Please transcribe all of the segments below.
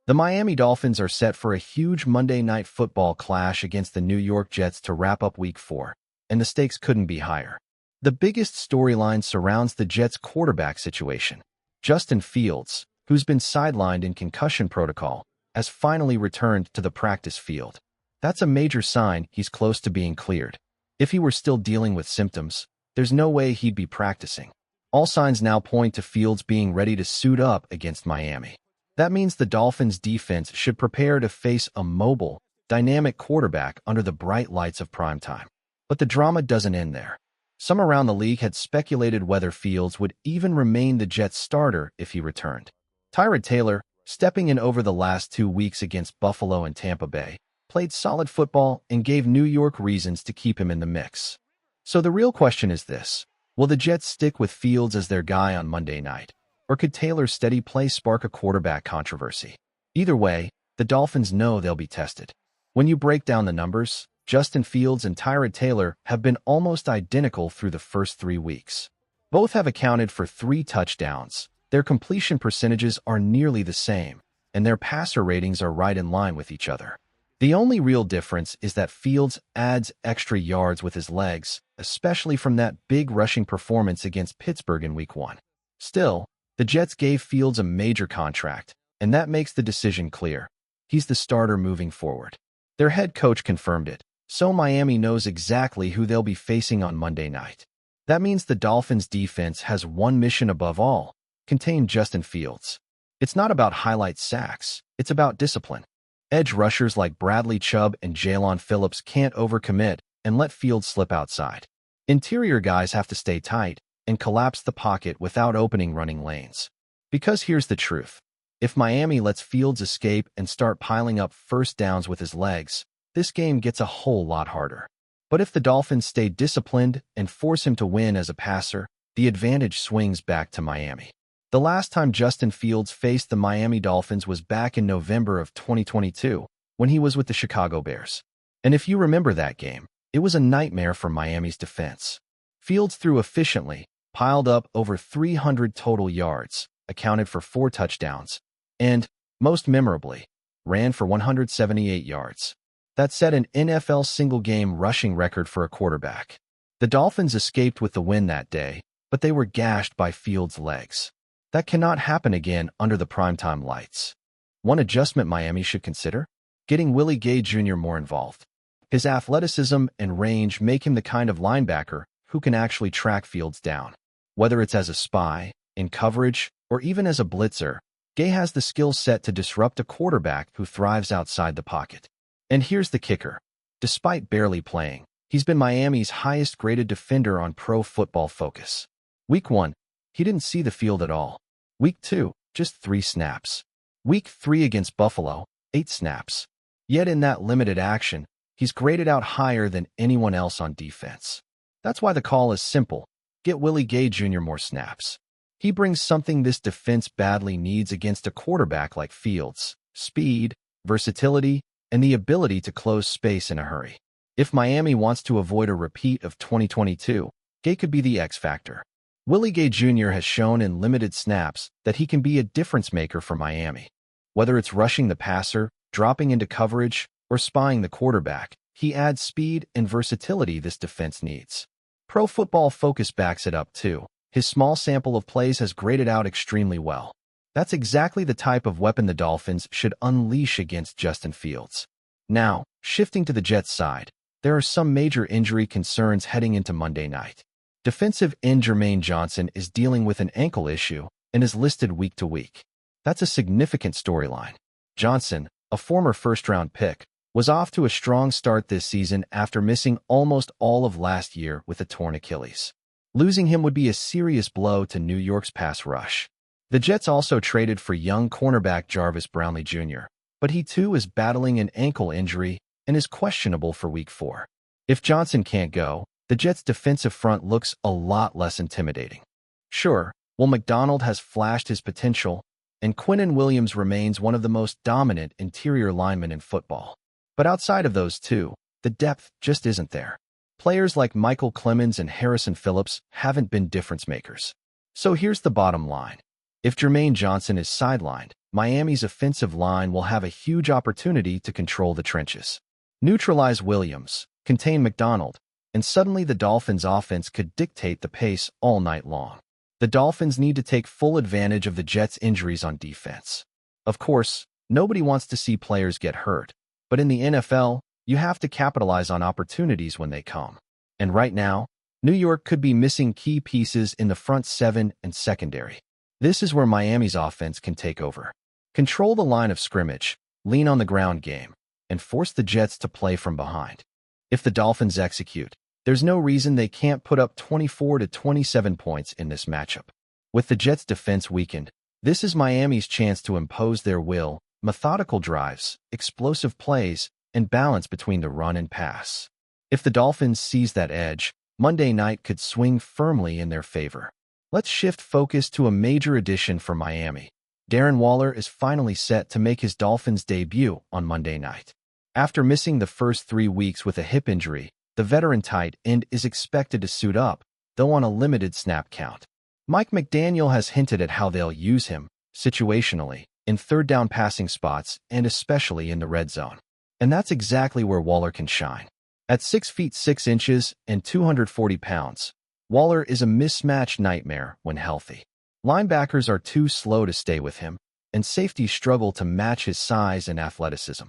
The Miami Dolphins are set for a huge Monday Night Football clash against the New York Jets to wrap up Week 4, and the stakes couldn't be higher. The biggest storyline surrounds the Jets' quarterback situation. Justin Fields, who's been sidelined in concussion protocol, has finally returned to the practice field. That's a major sign he's close to being cleared. If he were still dealing with symptoms, there's no way he'd be practicing. All signs now point to Fields being ready to suit up against Miami. That means the Dolphins' defense should prepare to face a mobile, dynamic quarterback under the bright lights of primetime. But the drama doesn't end there. Some around the league had speculated whether Fields would even remain the Jets' starter if he returned. Tyrod Taylor, stepping in over the last 2 weeks against Buffalo and Tampa Bay, played solid football and gave New York reasons to keep him in the mix. So the real question is this: will the Jets stick with Fields as their guy on Monday night? Or could Taylor's steady play spark a quarterback controversy? Either way, the Dolphins know they'll be tested. When you break down the numbers, Justin Fields and Tyrod Taylor have been almost identical through the first 3 weeks. Both have accounted for 3 touchdowns, their completion percentages are nearly the same, and their passer ratings are right in line with each other. The only real difference is that Fields adds extra yards with his legs, especially from that big rushing performance against Pittsburgh in Week 1. Still, the Jets gave Fields a major contract, and that makes the decision clear. He's the starter moving forward. Their head coach confirmed it, so Miami knows exactly who they'll be facing on Monday night. That means the Dolphins' defense has one mission above all: contain Justin Fields. It's not about highlight sacks, it's about discipline. Edge rushers like Bradley Chubb and Jalen Phillips can't overcommit and let Fields slip outside. Interior guys have to stay tight and collapse the pocket without opening running lanes. Because here's the truth: if Miami lets Fields escape and start piling up first downs with his legs, this game gets a whole lot harder. But if the Dolphins stay disciplined and force him to win as a passer, the advantage swings back to Miami. The last time Justin Fields faced the Miami Dolphins was back in November of 2022, when he was with the Chicago Bears. And if you remember that game, it was a nightmare for Miami's defense. Fields threw efficiently, piled up over 300 total yards, accounted for 4 touchdowns, and, most memorably, ran for 178 yards. That set an NFL single-game rushing record for a quarterback. The Dolphins escaped with the win that day, but they were gashed by Fields' legs. That cannot happen again under the primetime lights. One adjustment Miami should consider: getting Willie Gay Jr. more involved. His athleticism and range make him the kind of linebacker who can actually track Fields down. Whether it's as a spy, in coverage, or even as a blitzer, Gay has the skill set to disrupt a quarterback who thrives outside the pocket. And here's the kicker: despite barely playing, he's been Miami's highest-graded defender on Pro Football Focus. Week 1, he didn't see the field at all. Week 2, just 3 snaps. Week 3 against Buffalo, 8 snaps. Yet in that limited action, he's graded out higher than anyone else on defense. That's why the call is simple: get Willie Gay Jr. more snaps. He brings something this defense badly needs against a quarterback like Fields: speed, versatility, and the ability to close space in a hurry. If Miami wants to avoid a repeat of 2022, Gay could be the X factor. Willie Gay Jr. has shown in limited snaps that he can be a difference-maker for Miami. Whether it's rushing the passer, dropping into coverage, or spying the quarterback, he adds speed and versatility this defense needs. Pro Football Focus backs it up too. His small sample of plays has graded out extremely well. That's exactly the type of weapon the Dolphins should unleash against Justin Fields. Now, shifting to the Jets' side, there are some major injury concerns heading into Monday night. Defensive end Jermaine Johnson is dealing with an ankle issue and is listed week to week. That's a significant storyline. Johnson, a former first-round pick, was off to a strong start this season after missing almost all of last year with a torn Achilles. Losing him would be a serious blow to New York's pass rush. The Jets also traded for young cornerback Jarvis Brownlee Jr., but he too is battling an ankle injury and is questionable for Week 4. If Johnson can't go, the Jets' defensive front looks a lot less intimidating. Sure, Will McDonald has flashed his potential, and Quinnen Williams remains one of the most dominant interior linemen in football. But outside of those two, the depth just isn't there. Players like Michael Clemens and Harrison Phillips haven't been difference makers. So here's the bottom line: if Jermaine Johnson is sidelined, Miami's offensive line will have a huge opportunity to control the trenches. Neutralize Williams, contain McDonald, and suddenly the Dolphins' offense could dictate the pace all night long. The Dolphins need to take full advantage of the Jets' injuries on defense. Of course, nobody wants to see players get hurt, but in the NFL, you have to capitalize on opportunities when they come. And right now, New York could be missing key pieces in the front seven and secondary. This is where Miami's offense can take over. Control the line of scrimmage, lean on the ground game, and force the Jets to play from behind. If the Dolphins execute, there's no reason they can't put up 24 to 27 points in this matchup. With the Jets' defense weakened, this is Miami's chance to impose their will, methodical drives, explosive plays, and balance between the run and pass. If the Dolphins seize that edge, Monday night could swing firmly in their favor. Let's shift focus to a major addition for Miami. Darren Waller is finally set to make his Dolphins debut on Monday night. After missing the first 3 weeks with a hip injury, the veteran tight end is expected to suit up, though on a limited snap count. Mike McDaniel has hinted at how they'll use him, situationally, in third-down passing spots and especially in the red zone. And that's exactly where Waller can shine. At 6 feet 6 inches and 240 pounds, Waller is a mismatch nightmare when healthy. Linebackers are too slow to stay with him, and safeties struggle to match his size and athleticism.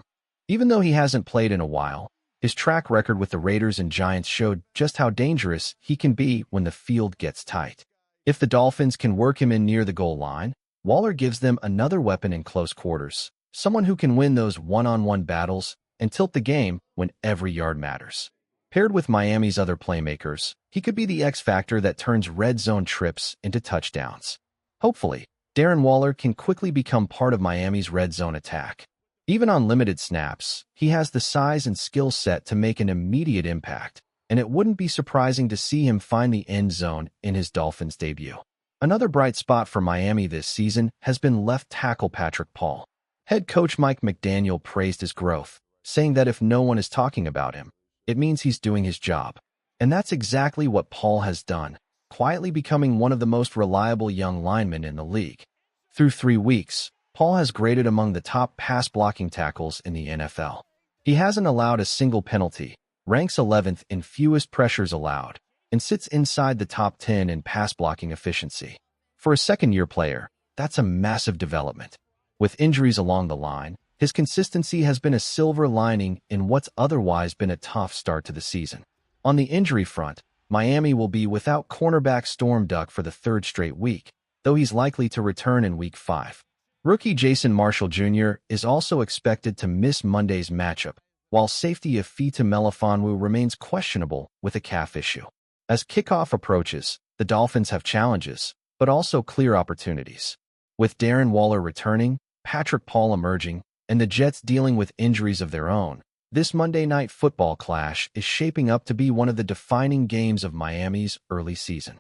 Even though he hasn't played in a while, his track record with the Raiders and Giants showed just how dangerous he can be when the field gets tight. If the Dolphins can work him in near the goal line, Waller gives them another weapon in close quarters, someone who can win those one-on-one battles and tilt the game when every yard matters. Paired with Miami's other playmakers, he could be the X factor that turns red zone trips into touchdowns. Hopefully, Darren Waller can quickly become part of Miami's red zone attack. Even on limited snaps, he has the size and skill set to make an immediate impact, and it wouldn't be surprising to see him find the end zone in his Dolphins debut. Another bright spot for Miami this season has been left tackle Patrick Paul. Head coach Mike McDaniel praised his growth, saying that if no one is talking about him, it means he's doing his job. And that's exactly what Paul has done, quietly becoming one of the most reliable young linemen in the league. Through 3 weeks, Paul has graded among the top pass-blocking tackles in the NFL. He hasn't allowed a single penalty, ranks 11th in fewest pressures allowed, and sits inside the top 10 in pass-blocking efficiency. For a second-year player, that's a massive development. With injuries along the line, his consistency has been a silver lining in what's otherwise been a tough start to the season. On the injury front, Miami will be without cornerback Storm Duck for the 3rd straight week, though he's likely to return in Week 5. Rookie Jason Marshall Jr. is also expected to miss Monday's matchup, while safety Ifeatu Melifonwu remains questionable with a calf issue. As kickoff approaches, the Dolphins have challenges, but also clear opportunities. With Darren Waller returning, Patrick Paul emerging, and the Jets dealing with injuries of their own, this Monday Night Football clash is shaping up to be one of the defining games of Miami's early season.